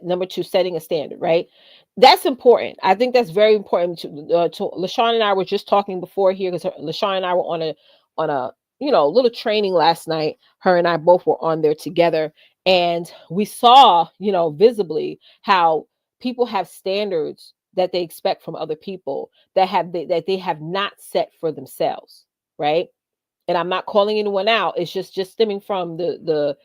Number two, setting a standard, right? That's important. I think that's very important. To LaShawn and I were just talking before here because LaShawn and I were on a little training last night. Her and I both were on there together, and we saw visibly how people have standards that they expect from other people that they have not set for themselves, right? And I'm not calling anyone out. It's just stemming from the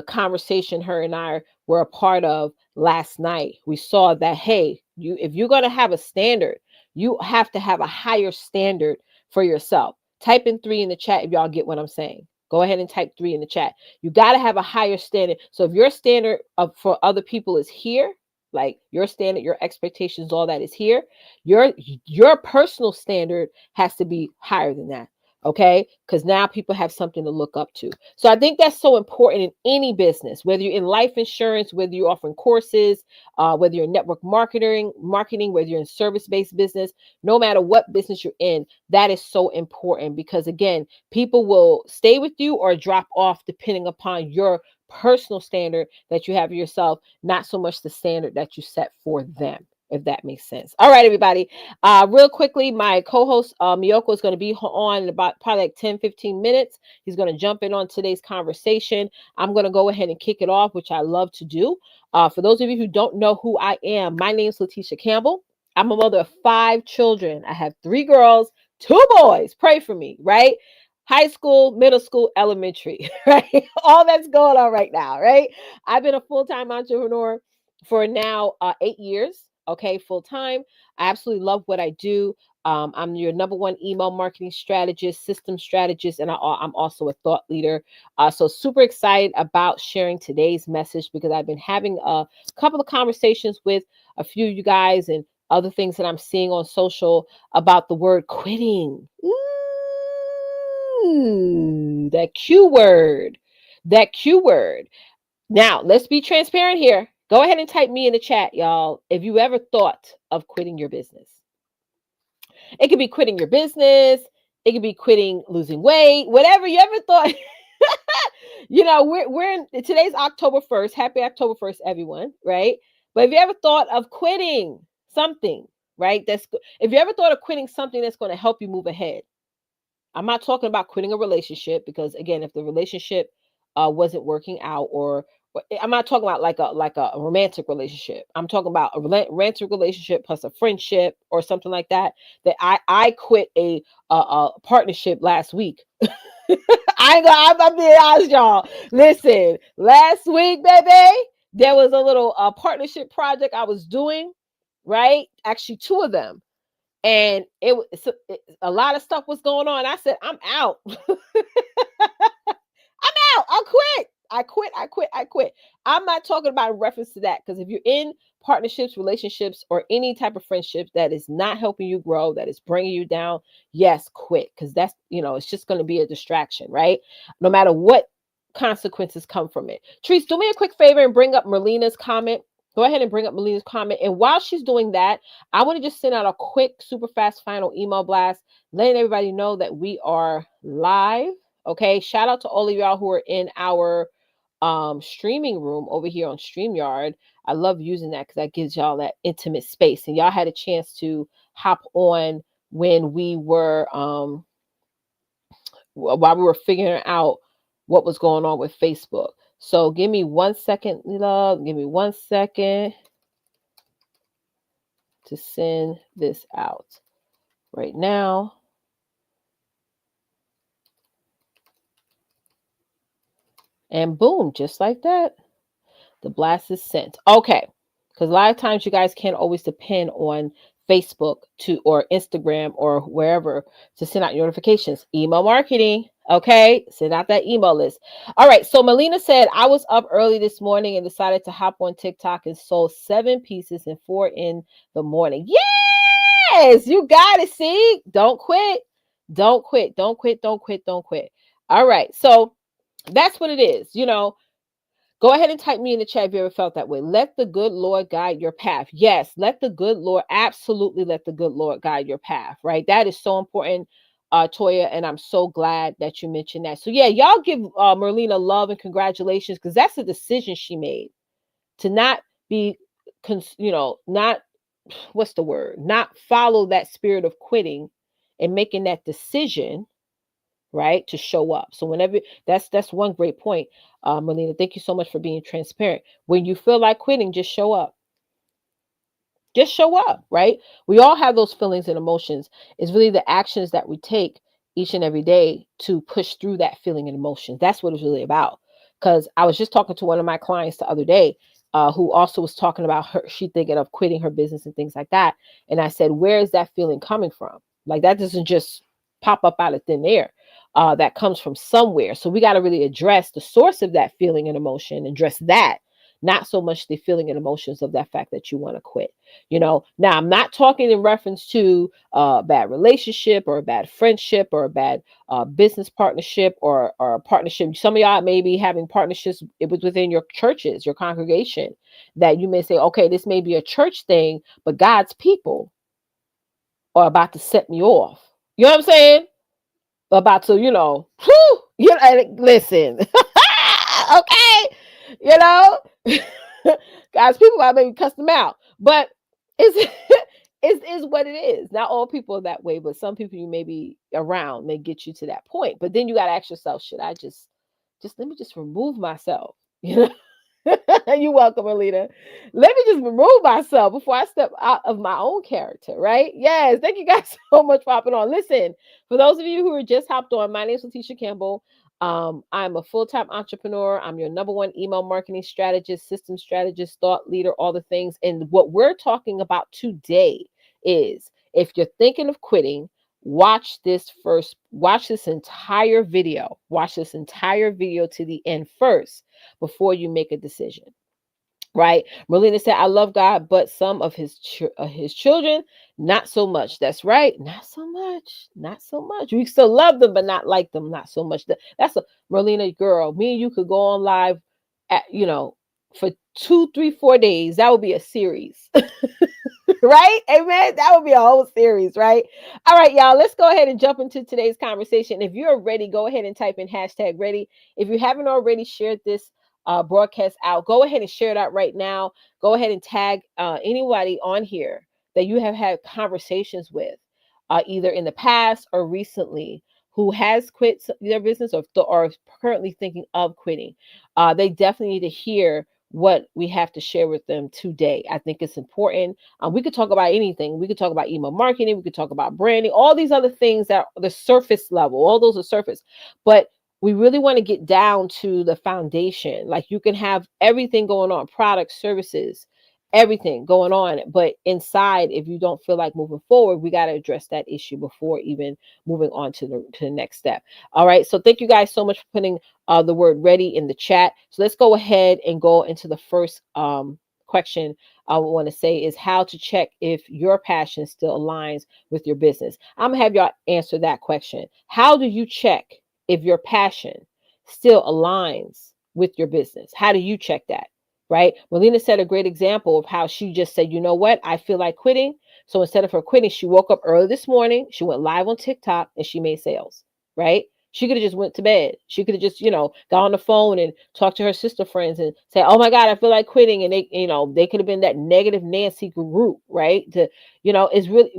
conversation her and I were a part of last night. We saw that, hey, if you're going to have a standard, you have to have a higher standard for yourself. Type in 3 in the chat if y'all get what I'm saying. Go ahead and type 3 in the chat. You got to have a higher standard. So if your standard for other people is here, like your standard, your expectations, all that is here, your personal standard has to be higher than that. Okay, because now people have something to look up to. So I think that's so important in any business, whether you're in life insurance, whether you're offering courses, whether you're in network marketing, whether you're in service-based business, no matter what business you're in, that is so important because again, people will stay with you or drop off depending upon your personal standard that you have for yourself, not so much the standard that you set for them, if that makes sense. All right, everybody. Real quickly, my co-host Meiyoko is going to be on in about probably like 10-15 minutes. He's going to jump in on today's conversation. I'm going to go ahead and kick it off, which I love to do. For those of you who don't know who I am, my name is Leticia Campbell. I'm a mother of 5 children. I have 3 girls, 2 boys. Pray for me, right? High school, middle school, elementary, right? All that's going on right now, right? I've been a full-time entrepreneur for now 8 years. Okay, full time. I absolutely love what I do. I'm your number one email marketing strategist, system strategist, and I'm also a thought leader. So super excited about sharing today's message because I've been having a couple of conversations with a few of you guys and other things that I'm seeing on social about the word quitting. Ooh, that Q word. That Q word. Now, let's be transparent here. Go ahead and type me in the chat, y'all, if you ever thought of quitting your business. It could be quitting your business. It could be quitting losing weight, whatever you ever thought. We're in today's October 1st. Happy October 1st, everyone, right? But if you ever thought of quitting something, right? If you ever thought of quitting something that's going to help you move ahead. I'm not talking about quitting a relationship because again, if the relationship wasn't working out or I'm not talking about like a romantic relationship. I'm talking about a romantic relationship plus a friendship or something like that. That I quit a partnership last week. I'm being honest, y'all. Listen, last week, baby, there was a little partnership project I was doing. Right, actually 2 of them, and a lot of stuff was going on. I said, I'm out. I'm out. I'll quit. I quit. I'm not talking about in reference to that because if you're in partnerships, relationships, or any type of friendships that is not helping you grow, that is bringing you down, yes, quit because that's, it's just going to be a distraction, right? No matter what consequences come from it. Trees, do me a quick favor and bring up Merlina's comment. Go ahead and bring up Melina's comment. And while she's doing that, I want to just send out a quick, super fast final email blast, letting everybody know that we are live. Okay. Shout out to all of y'all who are in our streaming room over here on StreamYard. I love using that because that gives y'all that intimate space. And y'all had a chance to hop on when we were while we were figuring out what was going on with Facebook. So give me 1 second, love. Give me 1 second to send this out right now. And boom, just like that, the blast is sent. Okay. Because a lot of times you guys can't always depend on Facebook or Instagram or wherever to send out notifications. Email marketing. Okay. Send out that email list. All right. So Melina said, I was up early this morning and decided to hop on TikTok and sold 7 pieces and 4 in the morning. Yes, you got it. See, don't quit. Don't quit. Don't quit. Don't quit. Don't quit. All right. So that's what it is. Go ahead and type me in the chat if you ever felt that way. Let the good Lord guide your path. Yes, let the good Lord, absolutely let the good Lord guide your path, right? That is so important, Toya, and I'm so glad that you mentioned that. So yeah, y'all give Merlina love and congratulations because that's a decision she made to not be, not, what's the word? Not follow that spirit of quitting and making that decision, right, to show up. So whenever, that's one great point, Melina. Thank you so much for being transparent. When you feel like quitting, just show up. Just show up, right? We all have those feelings and emotions. It's really the actions that we take each and every day to push through that feeling and emotion. That's what it's really about. Because I was just talking to one of my clients the other day, who also was talking about her, she thinking of quitting her business and things like that. And I said, where is that feeling coming from? Like, that doesn't just pop up out of thin air. That comes from somewhere. So we got to really address the source of that feeling and emotion, address that, not so much the feeling and emotions of that fact that you want to quit. Now I'm not talking in reference to a bad relationship or a bad friendship or a bad business partnership, or a partnership. Some of y'all may be having partnerships within your churches, your congregation, that you may say, okay, this may be a church thing, but God's people are about to set me off. You know what I'm saying? About to, whew, listen, okay, you know, guys, people gotta maybe cuss them out, but it's is what it is. Not all people are that way, but some people you may be around may get you to that point. But then you gotta ask yourself, should I just let me just remove myself? You're welcome, Alita. Let me just remove myself before I step out of my own character, right? Yes. Thank you guys so much for hopping on. Listen, for those of you who are just hopped on, my name is Leticia Campbell. I'm a full-time entrepreneur. I'm your number one email marketing strategist, system strategist, thought leader, all the things. And what we're talking about today is, if you're thinking of quitting, watch this entire video. Watch this entire video to the end first before you make a decision. Right? Merlina said, I love God, but some of his children, not so much. That's right. Not so much. Not so much. We still love them, but not like them. Not so much. That's a Merlina girl. Me and you could go on live at, for 2, 3, 4 days. That would be a series. Right? Amen. That would be a whole series, right? All right, y'all. Let's go ahead and jump into today's conversation. If you're ready, go ahead and type in hashtag ready. If you haven't already shared this broadcast out, go ahead and share it out right now. Go ahead and tag anybody on here that you have had conversations with, either in the past or recently, who has quit their business, or currently thinking of quitting. They definitely need to hear what we have to share with them today. I think it's important. We could talk about anything. We could talk about email marketing. We could talk about branding, all these other things that are the surface level. All those are surface. But we really want to get down to the foundation. Like, you can have everything going on, products, services, everything going on. But inside, if you don't feel like moving forward, we got to address that issue before even moving on to the next step. All right. So thank you guys so much for putting the word ready in the chat. So let's go ahead and go into the first question I want to say is how to check if your passion still aligns with your business. I'm going to have y'all answer that question. How do you check if your passion still aligns with your business? How do you check that? Right? Melina said a great example of how she just said, you know what? I feel like quitting. So instead of her quitting, she woke up early this morning. She went live on TikTok and she made sales. Right? She could have just went to bed. She could have just, got on the phone and talked to her sister friends and say, oh my God, I feel like quitting. And they could have been that negative Nancy group, right? It's really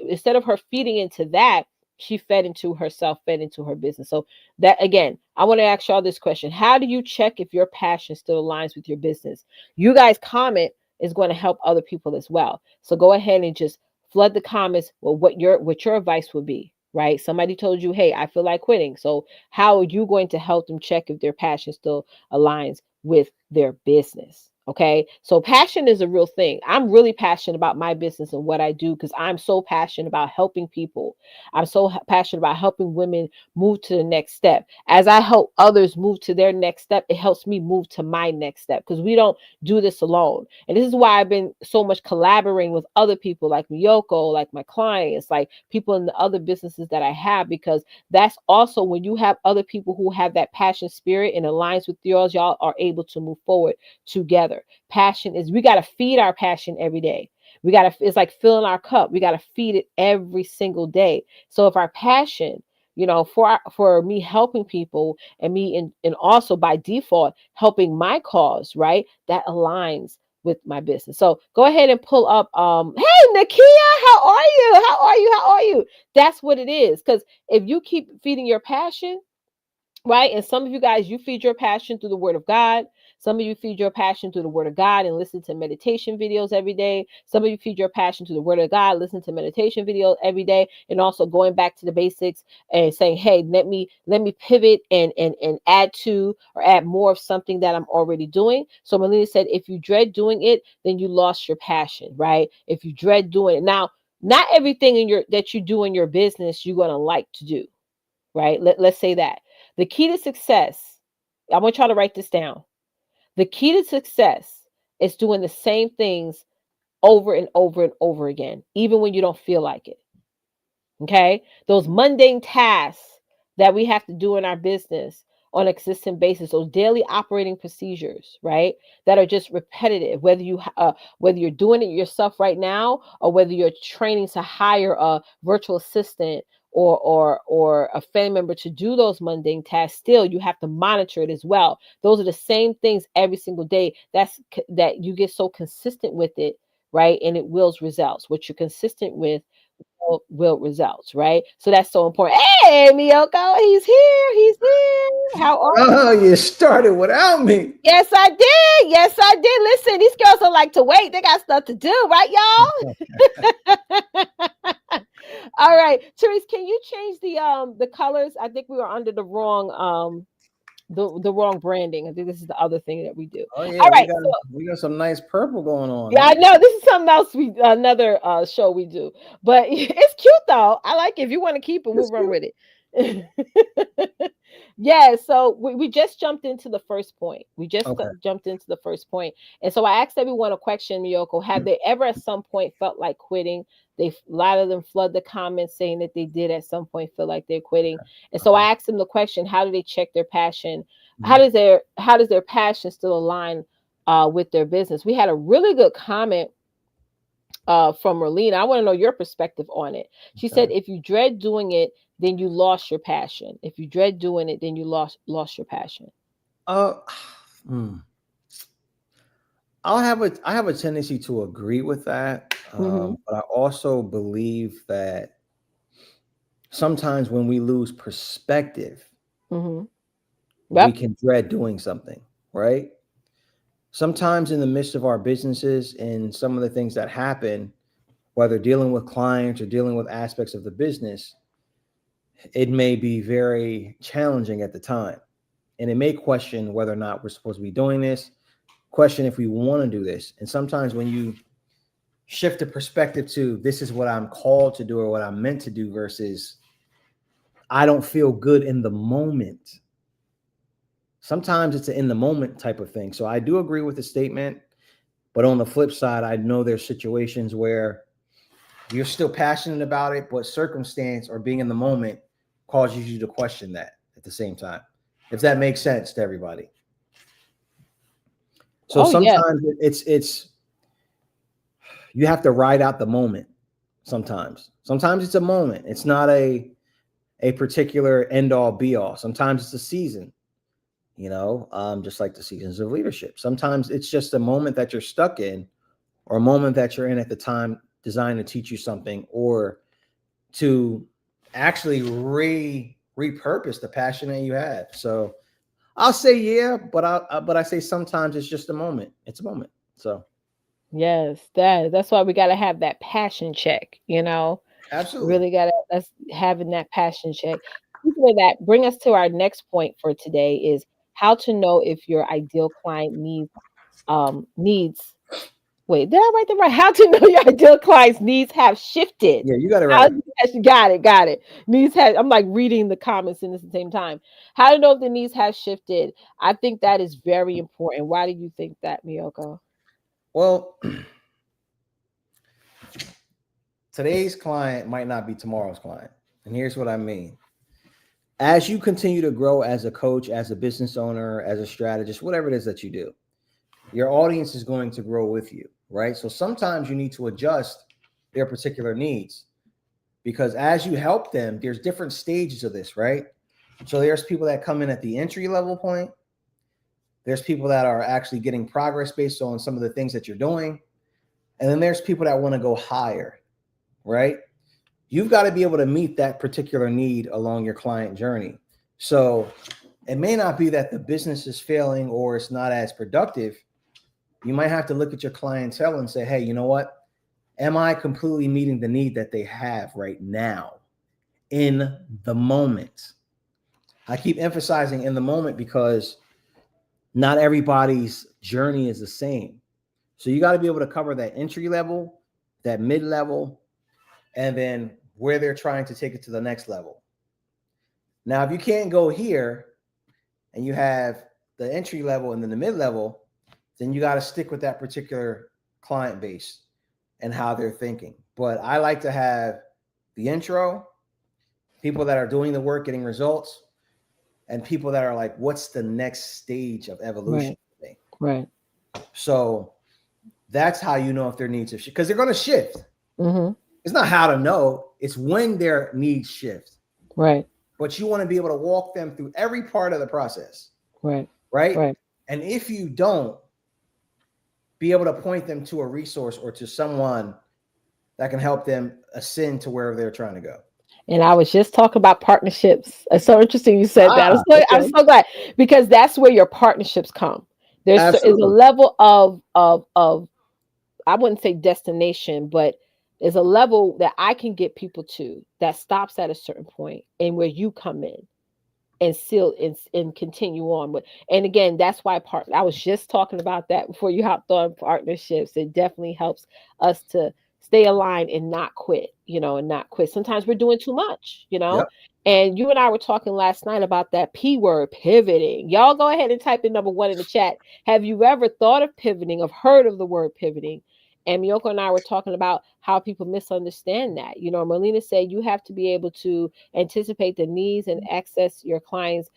instead of her feeding into that, she fed into herself, fed into her business. So that, again, I want to ask y'all this question. How do you check if your passion still aligns with your business? You guys comment is going to help other people as well. So go ahead and just flood the comments with what your advice would be. Right? Somebody told you, hey, I feel like quitting. So how are you going to help them check if their passion still aligns with their business? Okay. So passion is a real thing. I'm really passionate about my business and what I do because I'm so passionate about helping people. I'm so passionate about helping women move to the next step. As I help others move to their next step, it helps me move to my next step because we don't do this alone. And this is why I've been so much collaborating with other people like Meiyoko, like my clients, like people in the other businesses that I have, because that's also when you have other people who have that passion spirit and aligns with yours, y'all are able to move forward together. Passion is, we got to feed our passion every day. It's like filling our cup. We got to feed it every single day. So if our passion, for me helping people and me and also by default helping my cause, right? That aligns with my business. So go ahead and pull up. Hey, Nakia, how are you? How are you? How are you? That's what it is. Because if you keep feeding your passion, right? And some of you guys, you feed your passion through the word of God. Some of you feed your passion through the word of God and listen to meditation videos every day. Some of you feed your passion to the word of God, listen to meditation videos every day, and also going back to the basics and saying, hey, let me pivot and add to or add more of something that I'm already doing. So Melina said, if you dread doing it, then you lost your passion, right? If you dread doing it. Now, not everything in your that you do in your business you're gonna like to do, right? Let's say that. The key to success, I want y'all to write this down. The key to success is doing the same things over and over and over again, even when you don't feel like it. Okay. Those mundane tasks that we have to do in our business on a consistent basis, those daily operating procedures, right? That are just repetitive, whether you're doing it yourself right now or whether you're training to hire a virtual assistant or a family member to do those mundane tasks, still you have to monitor it as well. Those are the same things every single day. That you get so consistent with it, right? And it wills results. What you're consistent with will results, right? So that's so important. Hey, Meiyoko, he's here. He's here. How are you? Oh, you started without me. Yes, I did. Yes, I did. Listen, these girls don't like to wait. They got stuff to do, right, y'all? All right, Therese, can you change the colors? I think we were under the wrong the wrong branding. I think this is the other thing that we do. Oh yeah, All right, so we got some nice purple going on, yeah, huh? I know this is something else we another show we do. But it's cute though. I like it. If you want to keep it, we'll That's run cute. with it. Yeah, so we just jumped into the first point. We just Okay. jumped into the first point. And so I asked everyone a question, Miyoko. Have they ever at some point felt like quitting? A lot of them flood the comments saying that they did at some point feel like they're quitting. And so Okay. I asked them the question, how do they check their passion? Mhm. How does their passion still align with their business? We had a really good comment from Merlina. I want to know your perspective on it. She Okay. said, if you dread doing it, then you lost your passion. If you dread doing it, then you lost your passion. Uh, hmm. I have a tendency to agree with that, Mm-hmm. but I also believe that sometimes when we lose perspective, Mm-hmm. we Yep. can dread doing something, right? Sometimes in the midst of our businesses and some of the things that happen, whether dealing with clients or dealing with aspects of the business, it may be very challenging at the time. And it may question whether or not we're supposed to be doing this, question if we want to do this. And sometimes when you shift the perspective to this is what I'm called to do or what I'm meant to do versus I don't feel good in the moment. Sometimes it's an in the moment type of thing. So I do agree with the statement. But on the flip side, I know there's situations where you're still passionate about it, but circumstance or being in the moment causes you to question that at the same time. If that makes sense to everybody. So Oh yeah. sometimes it's you have to ride out the moment. Sometimes it's a moment. It's not a particular end all be all. Sometimes it's a season. Just like the seasons of leadership. Sometimes it's just a moment that you're stuck in, or a moment that you're in at the time, designed to teach you something, or to actually repurpose the passion that you had. So I'll say yeah, but I say sometimes it's just a moment. It's a moment. So Yes, that's why we gotta have that passion check, absolutely. Really gotta that's having that passion check. Speaking of that, bring us to our next point for today is how to know if your ideal client needs. Wait, did I write that right? How to know your ideal client's needs have shifted. Yeah, you got it How right. yes, got it, got it. Needs have I'm like reading the comments in this at the same time. How to know if the needs have shifted. I think that is very important. Why do you think that, Miyoko? Well, today's client might not be tomorrow's client. And here's what I mean. As you continue to grow as a coach, as a business owner, as a strategist, whatever it is that you do, your audience is going to grow with you, right? So sometimes you need to adjust their particular needs because as you help them, there's different stages of this, right? So there's people that come in at the entry level point. There's people that are actually getting progress based on some of the things that you're doing. And then there's people that want to go higher, right? You've got to be able to meet that particular need along your client journey. So it may not be that the business is failing or it's not as productive. You might have to look at your clientele and say, hey, you know what? Am I completely meeting the need that they have right now in the moment? I keep emphasizing in the moment because not everybody's journey is the same. So you got to be able to cover that entry level, that mid level, and then where they're trying to take it to the next level. Now, if you can't go here and you have the entry level and then the mid level, then you got to stick with that particular client base and how they're thinking. But I like to have the intro, people that are doing the work, getting results, and people that are like, what's the next stage of evolution? Right. Right. So that's how you know if their needs have shifted, because they're going to shift. Mm-hmm. It's not how to know, it's when their needs shift. Right. But you want to be able to walk them through every part of the process. Right. Right. Right. And if you don't, be able to point them to a resource or to someone that can help them ascend to wherever they're trying to go. And I was just talking about partnerships. It's so interesting you said that. I'm Okay. so glad, because that's where your partnerships come. Is a Absolutely. level of I wouldn't say destination, but there's a level that I can get people to that stops at a certain point, and where you come in and seal and continue on with. And again, that's why I was just talking about that before you hopped on partnerships. It definitely helps us to stay aligned and not quit, and not quit. Sometimes we're doing too much, Yep. and you and I were talking last night about that P word, pivoting. Y'all go ahead and type in number 1 in the chat. Have you ever thought of pivoting, of heard of the word pivoting? And Meiyoko and I were talking about how people misunderstand that. Merlina said you have to be able to anticipate the needs and access your clients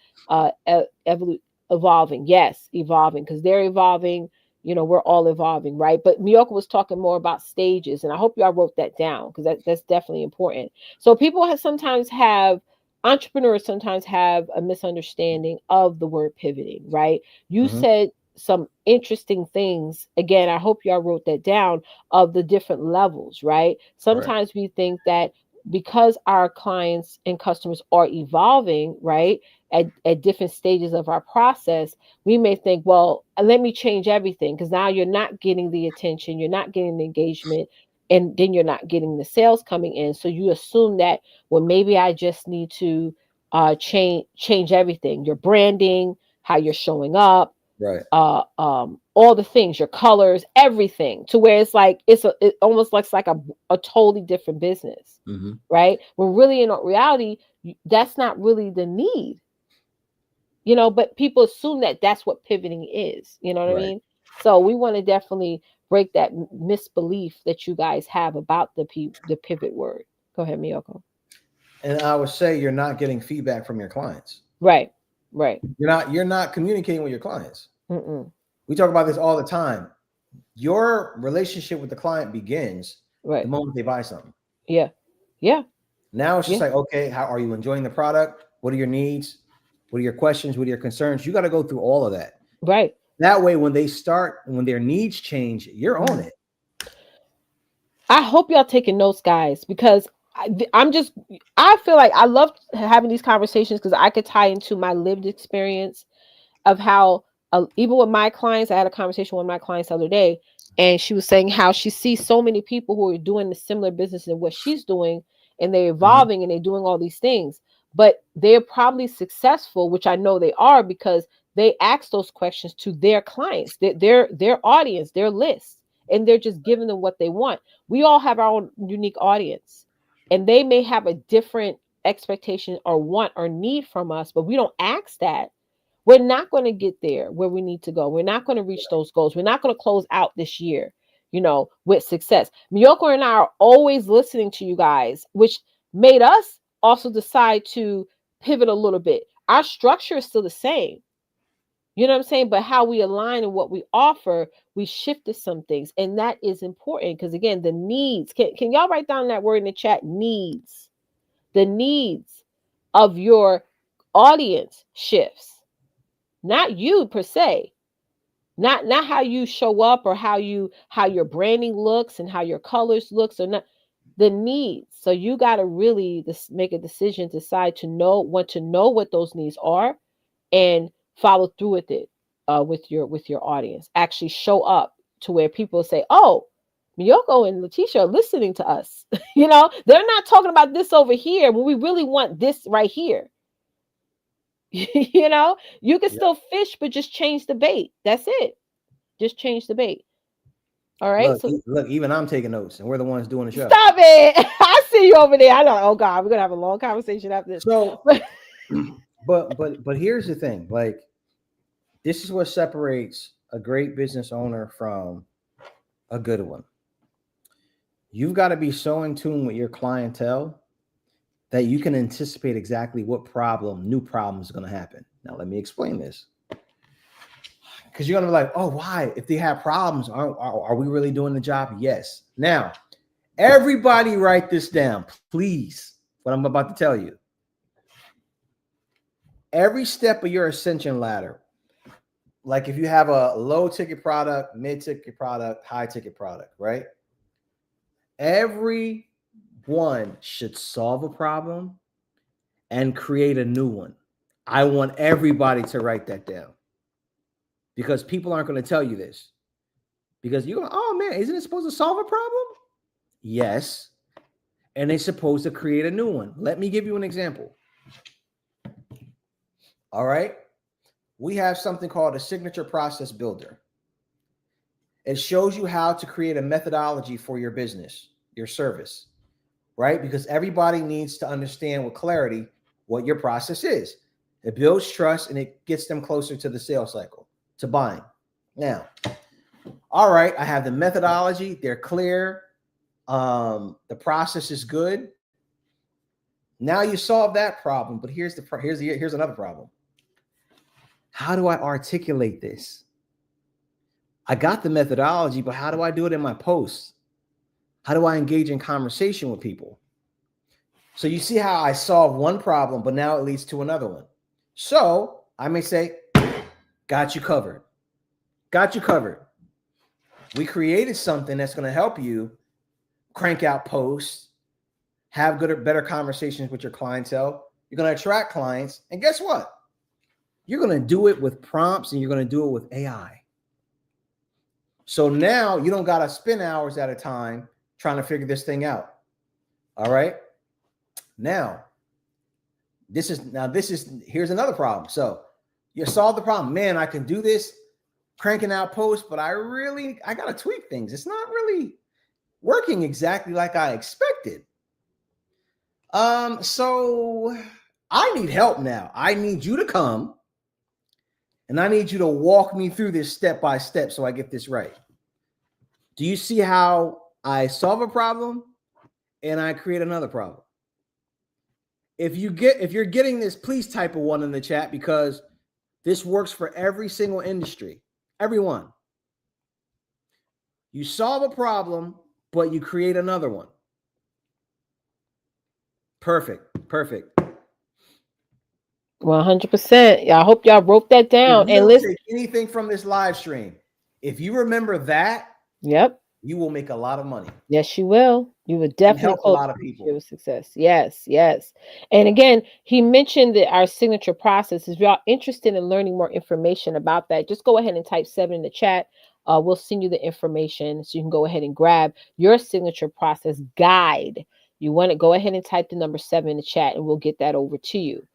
evolving. Yes, evolving, because they're evolving. We're all evolving, right? But Meiyoko was talking more about stages, and I hope y'all wrote that down, because that's definitely important. So people entrepreneurs sometimes have a misunderstanding of the word pivoting, right? You Mm-hmm. said some interesting things. Again, I hope y'all wrote that down, of the different levels, right? Right. Sometimes we think that because our clients and customers are evolving, right, at different stages of our process, we may think, well, let me change everything, because now you're not getting the attention, you're not getting the engagement, and then you're not getting the sales coming in. So you assume that, well, maybe I just need to change everything, your branding, how you're showing up, Right. all the things, your colors, everything, to where it's like it almost looks like a totally different business, Mm-hmm. right? When really in reality, that's not really the need, but people assume that that's what pivoting is. You know what I Right. mean? So we want to definitely break that misbelief that you guys have about the pivot word. Go ahead, Meiyoko. And I would say you're not getting feedback from your clients. Right. Right. You're not communicating with your clients. Mm-mm. We talk about this all the time. Your relationship with the client begins the Right. moment they buy something. Yeah. Yeah. Now it's just Yeah. like, okay, how are you enjoying the product? What are your needs? What are your questions? What are your concerns? You got to go through all of that. Right. That way, when their needs change, you're on Mhm. it. I hope y'all taking notes, guys, because I'm just, I feel like I love having these conversations, because I could tie into my lived experience of how, even with my clients, I had a conversation with my clients the other day, and she was saying how she sees so many people who are doing the similar business and what she's doing, and they're Mm-hmm. evolving and they're doing all these things, but they're probably successful, which I know they are, because they ask those questions to their clients, their audience, their list, and they're just giving them what they want. We all have our own unique audience, and they may have a different expectation or want or need from us, but we don't ask that. We're not going to get there where we need to go. We're not going to reach those goals. We're not going to close out this year, with success. Meiyoko and I are always listening to you guys, which made us also decide to pivot a little bit. Our structure is still the same. You know what I'm saying? But how we align and what we offer, we shifted some things. And that is important, because again, the needs. Can y'all write down that word in the chat? Needs. The needs of your audience shifts. Not you per se. Not how you show up or how your branding looks and how your colors looks, or not the needs. So you got to really make a decision, decide to want to know what those needs are, and follow through with it, with your audience. Actually show up to where people say, "Oh, Meiyoko and Leticia are listening to us." They're not talking about this over here when we really want this right here. You can Yep. still fish, but just change the bait. That's it. Just change the bait. All right. Look, So look, even I'm taking notes, and we're the ones doing the show. stop it. I see you over there. I know. Oh God, we're gonna have a long conversation after this. So, But but here's the thing. Like, this is what separates a great business owner from a good one. You've got to be so in tune with your clientele that you can anticipate exactly what new problem is going to happen. Now, let me explain this. Because you're going to be like, oh, why? If they have problems, are we really doing the job? Yes. Now, everybody write this down, please, what I'm about to tell you. Every step of your ascension ladder, like if you have a low ticket product, mid ticket product, high ticket product, right? Every one should solve a problem and create a new one. I want everybody to write that down because people aren't going to tell you this. Because you go, oh man, isn't it supposed to solve a problem? Yes. And it's supposed to create a new one. Let me give you an example. All right. We have something called a signature process builder. It shows you how to create a methodology for your business, your service, right? Because everybody needs to understand with clarity what your process is. It builds trust and it gets them closer to the sales cycle, to buying. Now, all right, I have the methodology. They're clear. The process is good. Now you solve that problem, but here's another problem. How do I articulate this? I got the methodology, but how do I do it in my posts? How do I engage in conversation with people? So you see how I solve one problem, but now it leads to another one. So I may say, got you covered. Got you covered. We created something that's going to help you crank out posts, have better conversations with your clientele. You're going to attract clients. And guess what? You're going to do it with prompts and you're going to do it with AI. So now you don't got to spend hours at a time trying to figure this thing out. All right. Now, here's another problem. So you solve the problem. Man, I can do this cranking out posts, but I got to tweak things. It's not really working exactly like I expected. So I need help now. I need you to come and I need you to walk me through this step by step so I get this right. Do you see how I solve a problem and I create another problem? If you're getting this, please type a 1 in the chat because this works for every single industry. Everyone. You solve a problem, but you create another one. Perfect. 100%. I hope y'all wrote that down. If you And don't listen, take anything from this live stream, if you remember that, yep. you will make a lot of money. Yes, you will. You will And definitely help a lot of people. with success. Yes. And again, he mentioned that our signature process. If y'all interested in learning more information about that, just go ahead and type 7 in the chat. We'll send you the information so you can go ahead and grab your signature process guide. You want to go ahead and type the number 7 in the chat and we'll get that over to you.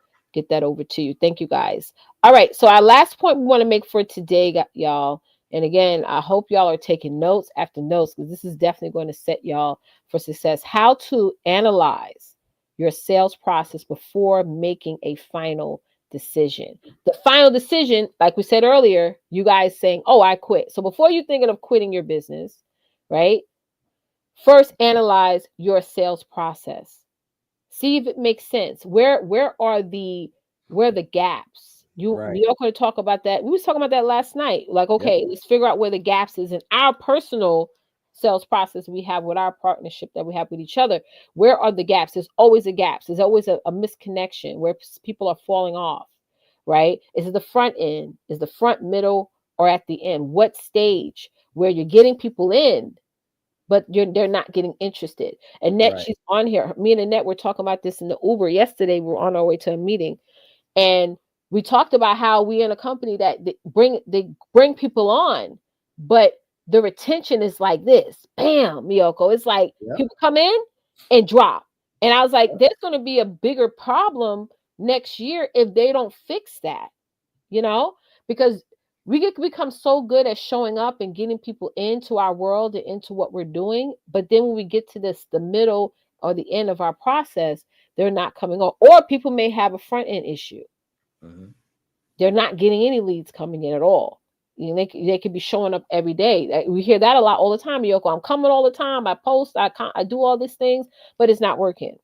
Thank you guys. All right. So our last point we want to make for today, y'all. And again, I hope y'all are taking notes after notes because this is definitely going to set y'all for success. How to analyze your sales process before making a final decision. The final decision, like we said earlier, you guys saying, oh, I quit. So before you're thinking of quitting your business, right? First, analyze your sales process. See if it makes sense. Where are the gaps? Right. You're going to talk about that. We was talking about that last night. Like, okay, let's figure out where the gaps is in our personal sales process we have with our partnership that we have with each other. Where are the gaps? There's always a gap. There's always a misconnection where people are falling off, right? Is it the front end? Is the front, middle, or at the end? What stage where you're getting people in, but they're not getting interested? Annette, Right. she's on here. Me and Annette were talking about this in the Uber yesterday. We were on our way to a meeting, and we talked about how we in a company that they bring people on, but the retention is like this. Bam, Miyoko. It's like Yep. people come in and drop. And I was like, there's going to be a bigger problem next year if they don't fix that, you know, because we get become so good at showing up and getting people into our world and into what we're doing. But then when we get to the middle or the end of our process, they're not coming on, or people may have a front end issue. Mhm. They're not getting any leads coming in at all. You know, they could be showing up every day. We hear that a lot all the time, Yoko. I'm coming all the time. I post, I do all these things, but it's not working.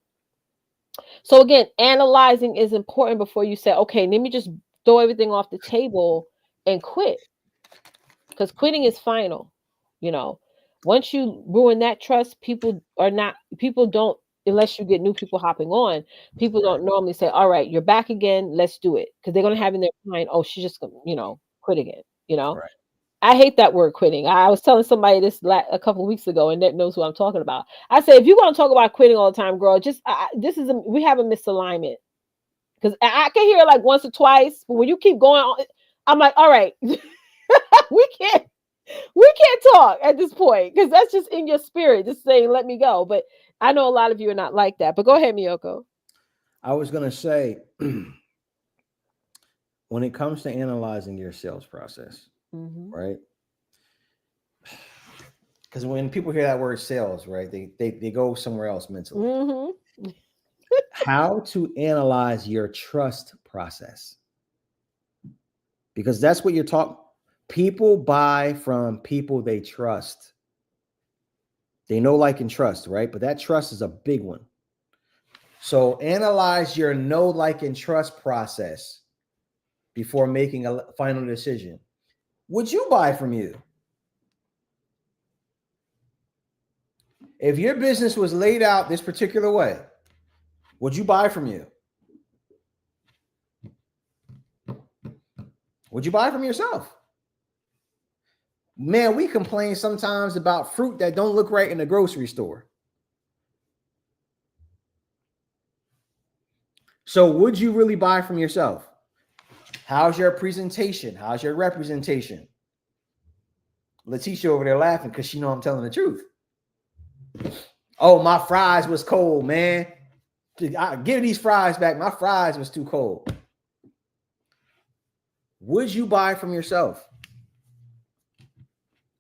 So again, analyzing is important before you say, okay, let me just throw everything off the table and quit. Because quitting is final. You know, once you ruin that trust, people don't, unless you get new people hopping on, people Right. don't normally say, all right, you're back again, let's do it. Because they're going to have in their mind, oh, she's just going to, quit again. You know, Right. I hate that word quitting. I was telling somebody this a couple of weeks ago, and that knows what I'm talking about. I said, if you're going to talk about quitting all the time, girl, just we have a misalignment. Because I can hear it like once or twice, but when you keep going on, I'm like, all right, we can't talk at this point because that's just in your spirit, just saying, let me go. But I know a lot of you are not like that. But go ahead, Miyoko. I was going to say, when it comes to analyzing your sales process, Mm-hmm. right? Because when people hear that word sales, right, they go somewhere else mentally. Mm-hmm. How to analyze your trust process, because that's what you're talking. People buy from people they trust. They know, like, and trust, right? But that trust is a big one. So analyze your know, like, and trust process before making a final decision. Would you buy from you? If your business was laid out this particular way, would you buy from you? Would you buy from yourself? Man, we complain sometimes about fruit that don't look right in the grocery store. So would you really buy from yourself? How's your presentation? How's your representation? Leticia over there laughing because she know I'm telling the truth. Oh, my fries was cold, man. Give these fries back. My fries was too cold. Would you buy from yourself?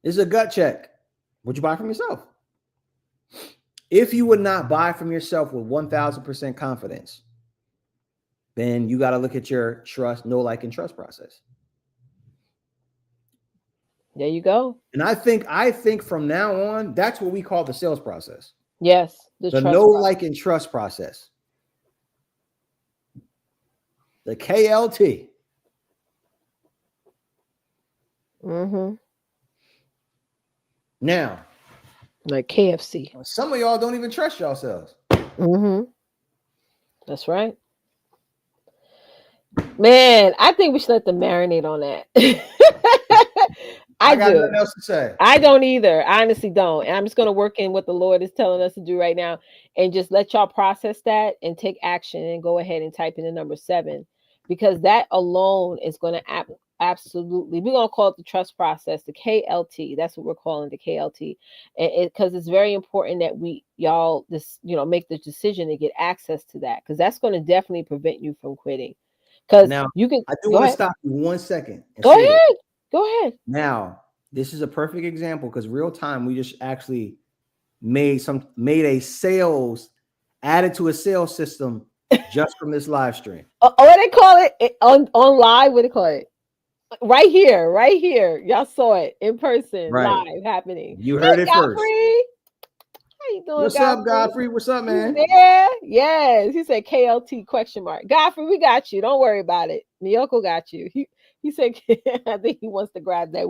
This is a gut check. Would you buy from yourself? If you would not buy from yourself with 1,000% confidence, then you got to look at your trust, know, like, and trust process. There you go. And I think from now on, that's what we call the sales process. Yes, the The trust know, process. like, and trust process. The KLT. Mm-hmm. Now, Like KFC. some of y'all don't even trust yourselves. Mm-hmm. That's right. Man, I think we should let them marinate on that. I I got nothing do. else to say. I don't either. I honestly don't. And I'm just going to work in what the Lord is telling us to do right now and just let y'all process that and take action and go ahead and type in the number 7, because that alone is going to absolutely, we're going to call it the trust process, the KLT. That's what we're calling the KLT. And because it's very important that y'all make the decision to get access to that, because that's going to definitely prevent you from quitting. Because Now, you can I do go want to ahead. stop you 1 second and Go say this. ahead. Go ahead. Now, this is a perfect example because real time, we just actually made a sales, added to a sales system just from this live stream. What they call it on live? What they call it? Right here, right here. Y'all saw it in person, Right. live happening. You heard Hey, it first. Godfrey. How you doing, What's up, Godfrey? Godfrey? What's up, You man? there? Yes. He said KLT question mark. Godfrey, we got you. Don't worry about it. Miyoko got you. He said I think he wants to grab that.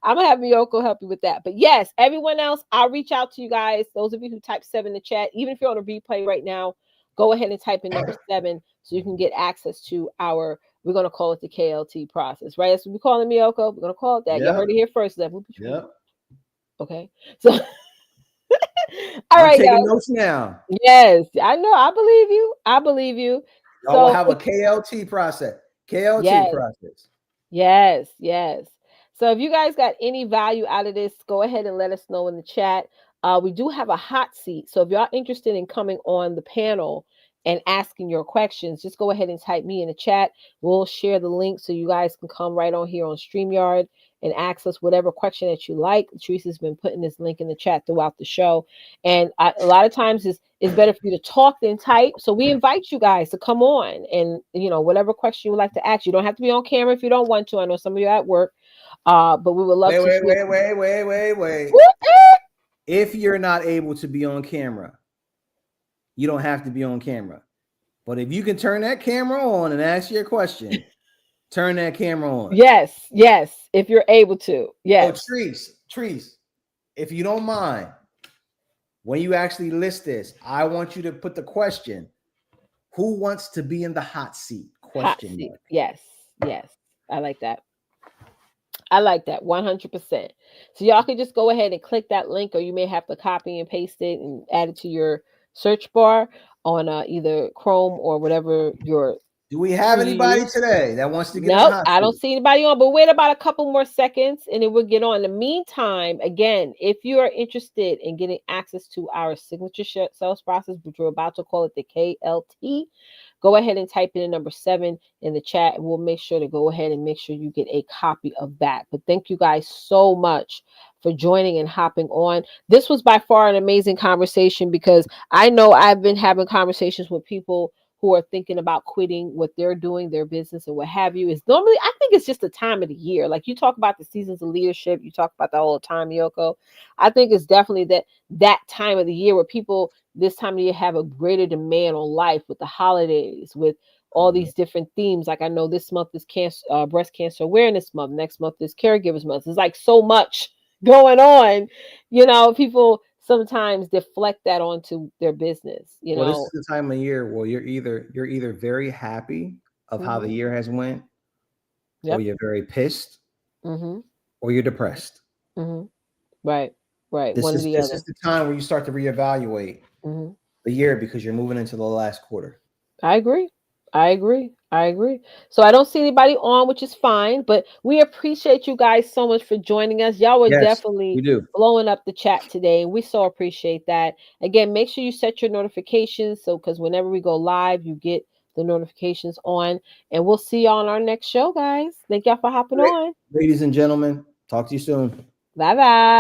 I'm gonna have Miyoko help you with that. But yes, everyone else, I'll reach out to you guys. Those of you who type 7 in the chat, even if you're on a replay right now, go ahead and type in number 7 so you can get access to our we're going to call it the KLT process, right? That's what we call it, Meiyoko. We're going to call it that. Y'all Yep. heard it here first. Yep. Okay. So, all I'm right, taking guys. notes now. Yes, I know. I believe you. I believe you. Y'all will So, have a KLT process. KLT yes. process. Yes, yes. So if you guys got any value out of this, go ahead and let us know in the chat. We do have a hot seat. So if y'all interested in coming on the panel and asking your questions, just go ahead and type me in the chat. We'll share the link so you guys can come right on here on StreamYard and ask us whatever question that you like. Teresa's been putting this link in the chat throughout the show. And a lot of times it's better for you to talk than type. So we invite you guys to come on and, whatever question you would like to ask. You don't have to be on camera if you don't want to. I know some of you are at work, but we would love Wait, to wait, hear. wait, wait, wait, wait, wait. If you're not able to be on camera, you don't have to be on camera. But if you can turn that camera on and ask your question, turn that camera on. Yes, yes, if you're able to. Oh, Yes. Trees, if you don't mind, when you actually list this, I want you to put the question, who wants to be in the hot seat? Hot Question seat. mark. Yes, yes. I like that. I like that 100%. So y'all can just go ahead and click that link, or you may have to copy and paste it and add it to your search bar on either Chrome or whatever your Do we tool have you anybody use. today that wants to get in the Nope, hot I don't seat? see anybody on, but wait about a couple more seconds and then we'll get on. In the meantime, again, if you are interested in getting access to our signature sales process, which we're about to call it the KLT, go ahead and type in the number 7 in the chat and we'll make sure to go ahead and make sure you get a copy of that. But thank you guys so much for joining and hopping on. This was by far an amazing conversation because I know I've been having conversations with people who are thinking about quitting what they're doing, their business and what have you. Is normally, I think it's just the time of the year. Like you talk about the seasons of leadership, you talk about that all the time, Yoko. I think it's definitely that time of the year where people this time of year have a greater demand on life with the holidays, with all these different themes. Like I know this month is breast cancer awareness month. Next month is caregivers month. It's like so much going on. People sometimes deflect that onto their business. Well, this is the time of year where you're either very happy of how the Mm-hmm. year has went, or Yep. you're very pissed, Mm-hmm. or you're depressed. Mm-hmm. Right. Right. This One or is the this other. is the time where you start to reevaluate Mm-hmm. the year because you're moving into the last quarter. I agree. I agree. I agree. So I don't see anybody on, which is fine, but we appreciate you guys so much for joining us. Y'all were Yes, definitely we do. blowing up the chat today, and we so appreciate that. Again, make sure you set your notifications so because whenever we go live, you get the notifications on, and we'll see y'all on our next show, guys. Thank y'all for hopping on. Ladies and gentlemen, talk to you soon. Bye bye.